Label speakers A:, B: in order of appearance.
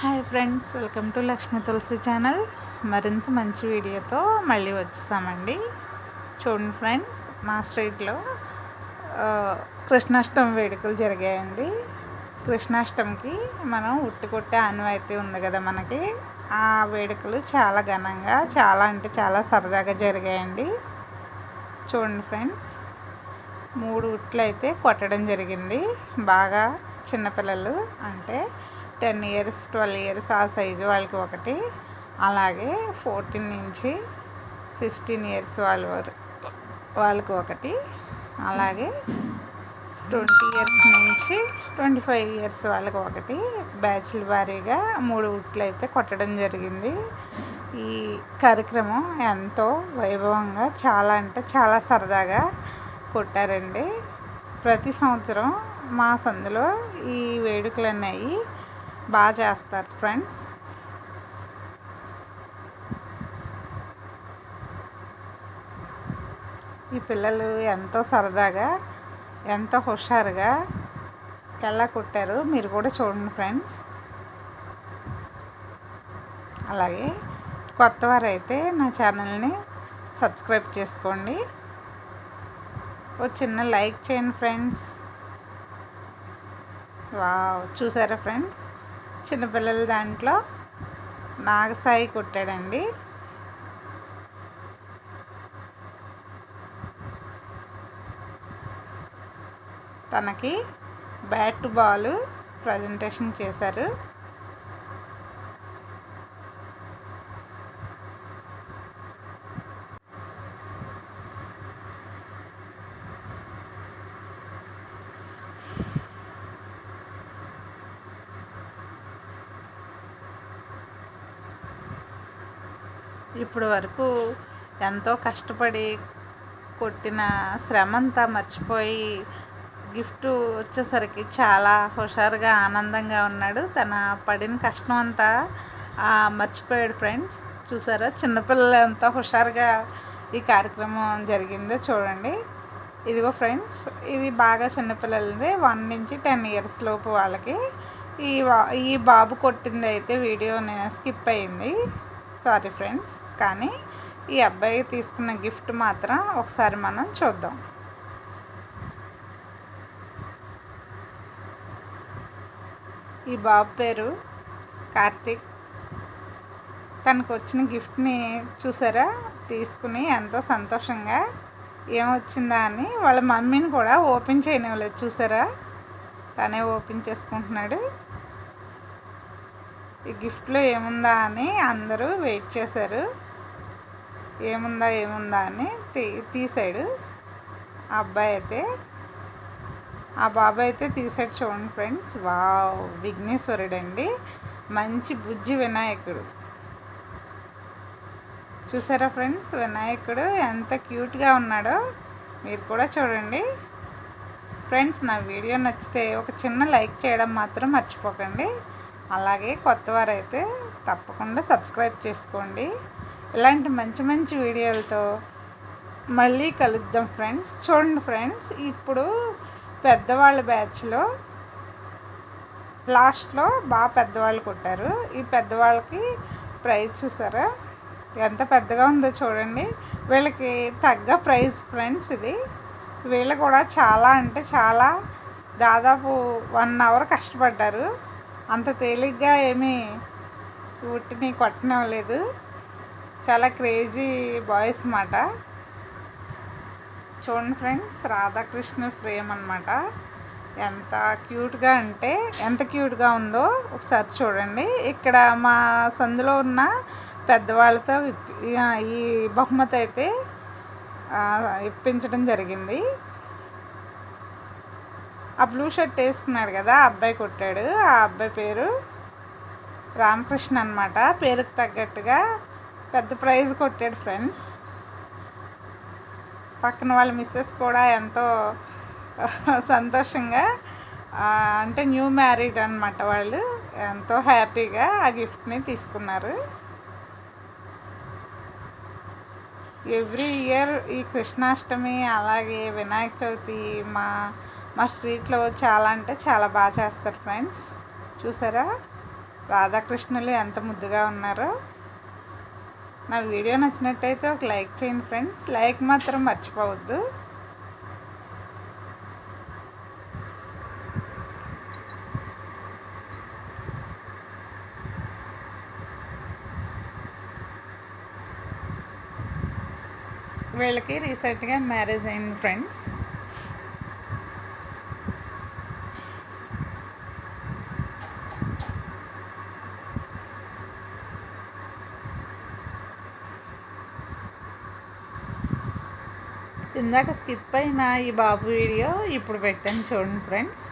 A: Hi friends, welcome to Lakshmi Tulasi channel. మరింత మంచి వీడియోతో మళ్ళీ వచ్చేసామండి. చూడండి ఫ్రెండ్స్, మా స్ట్రీట్లో కృష్ణాష్టమి వేడుకలు జరిగాయండి. కృష్ణాష్టమికి మనం ఉట్టి కొట్టే ఆనవాయితీ ఉంది కదా మనకి. ఆ వేడుకలు చాలా ఘనంగా, చాలా అంటే చాలా సరదాగా జరిగాయండి. చూడండి ఫ్రెండ్స్, 3 ఉట్లు అయితే కొట్టడం జరిగింది. బాగా చిన్నపిల్లలు అంటే 10 ఇయర్స్ 12 ఇయర్స్ ఆ సైజు వాళ్ళకి ఒకటి, అలాగే 14 నుంచి 16 ఇయర్స్ వాళ్ళకి ఒకటి, అలాగే 20 ఇయర్స్ నుంచి 25 ఇయర్స్ వాళ్ళకి ఒకటి, బ్యాచ్ల వారీగా 3 ఉట్లు అయితే కొట్టడం జరిగింది. ఈ కార్యక్రమం ఎంతో వైభవంగా, చాలా అంటే చాలా సరదాగా కొట్టారండి. ప్రతి సంవత్సరం మా సందులో ఈ వేడుకలు అనేవి బాగా చేస్తారు ఫ్రెండ్స్. ఈ పిల్లలు ఎంతో సరదాగా, ఎంతో హుషారుగా ఎలా కొట్టారు మీరు కూడా చూడండి ఫ్రెండ్స్. అలాగే కొత్తవారైతే నా ఛానల్ని సబ్స్క్రైబ్ చేసుకోండి. ఓ చిన్న లైక్ చేయండి ఫ్రెండ్స్. వావ్, చూసారా ఫ్రెండ్స్, చిన్నపిల్లల దాంట్లో నాగసాయి కొట్టాడండి. తనకి బ్యాట్ బాల్ ప్రజెంటేషన్ చేశారు. ఇప్పుడు వరకు ఎంతో కష్టపడి కొట్టిన శ్రమంతా మర్చిపోయి గిఫ్ట్ వచ్చేసరికి చాలా హుషారుగా, ఆనందంగా ఉన్నాడు. తన పడిన కష్టం అంతా మర్చిపోయాడు ఫ్రెండ్స్. చూసారా, చిన్నపిల్లలు ఎంతో హుషారుగా ఈ కార్యక్రమం జరిగిందో చూడండి. ఇదిగో ఫ్రెండ్స్, ఇది బాగా చిన్నపిల్లలది, 1 నుంచి 10 ఇయర్స్ లోపు వాళ్ళకి. ఈ బాబు కొట్టింది అయితే వీడియో స్కిప్ అయింది, సారీ ఫ్రెండ్స్. కానీ ఈ అబ్బాయి తీసుకున్న గిఫ్ట్ మాత్రం ఒకసారి మనం చూద్దాం. ఈ బాబు పేరు కార్తిక్. తనకు వచ్చిన గిఫ్ట్ని చూసారా, తీసుకుని ఎంతో సంతోషంగా ఏమొచ్చిందా అని వాళ్ళ మమ్మీని కూడా ఓపెన్ చేయనివ్వలేదు. చూసారా, తనే ఓపెన్ చేసుకుంటున్నాడు. ఈ గిఫ్ట్లో ఏముందా అని అందరూ వెయిట్ చేశారు. ఏముందా అని తీసాడు ఆ అబ్బాయి అయితే. ఆ బాబాయ్ అయితే తీసాడు చూడండి ఫ్రెండ్స్. వావ్, విఘ్నేశ్వరుడు అండి, మంచి బుజ్జి వినాయకుడు. చూసారా ఫ్రెండ్స్, వినాయకుడు ఎంత క్యూట్గా ఉన్నాడో మీరు కూడా చూడండి ఫ్రెండ్స్. నా వీడియో నచ్చితే ఒక చిన్న లైక్ చేయడం మాత్రం మర్చిపోకండి. అలాగే కొత్తవారైతే తప్పకుండా సబ్స్క్రైబ్ చేసుకోండి. ఇలాంటి మంచి మంచి వీడియోలతో మళ్ళీ కలుద్దాం ఫ్రెండ్స్. చూడండి ఫ్రెండ్స్, ఇప్పుడు పెద్దవాళ్ళ బ్యాచ్లో లాస్ట్లో బాగా పెద్దవాళ్ళు కొట్టారు. ఈ పెద్దవాళ్ళకి ప్రైజ్ చూసారా, ఎంత పెద్దగా ఉందో చూడండి. వీళ్ళకి తగ్గ ప్రైజ్ ఫ్రెండ్స్ ఇది. వీళ్ళు కూడా చాలా అంటే చాలా, దాదాపు 1 అవర్ కష్టపడ్డారు. అంత తేలిగ్గా ఏమీ ఉట్టిని కొట్టనివ్వలేదు. చాలా క్రేజీ బాయ్స్ అన్నమాట. చూడండి ఫ్రెండ్స్, రాధాకృష్ణ ఫ్రేమ్ అన్నమాట. ఎంత క్యూట్గా అంటే ఎంత క్యూట్గా ఉందో ఒకసారి చూడండి. ఇక్కడ మా సందులో ఉన్న పెద్దవాళ్ళతో ఈ బహుమతి అయితే ఇప్పించడం జరిగింది. ఆ బ్లూ షర్ట్ వేసుకున్నాడు కదా, ఆ అబ్బాయి కొట్టాడు. ఆ అబ్బాయి పేరు రామకృష్ణ అన్నమాట. పేరుకు తగ్గట్టుగా పెద్ద ప్రైజ్ కొట్టాడు ఫ్రెండ్స్. పక్కన వాళ్ళ మిస్సెస్ కూడా ఎంతో సంతోషంగా, అంటే న్యూ మ్యారీడ్ అన్నమాట వాళ్ళు, ఎంతో హ్యాపీగా ఆ గిఫ్ట్ని తీసుకున్నారు. ఎవ్రీ ఇయర్ ఈ కృష్ణాష్టమి అలాగే వినాయక చవితి మా స్ట్రీట్లో చాలా అంటే చాలా బాగా చేస్తారు ఫ్రెండ్స్. చూసారా, రాధాకృష్ణులు ఎంత ముద్దుగా ఉన్నారో. నా వీడియో నచ్చినట్టయితే ఒక లైక్ చేయండి ఫ్రెండ్స్. లైక్ మాత్రం మర్చిపోవద్దు. వీళ్ళకి రీసెంట్గా మ్యారేజ్ అయింది ఫ్రెండ్స్. ఇందాక స్కిప్ అయిన ఈ బాబు వీడియో ఇప్పుడు పెట్టాను చూడండి ఫ్రెండ్స్.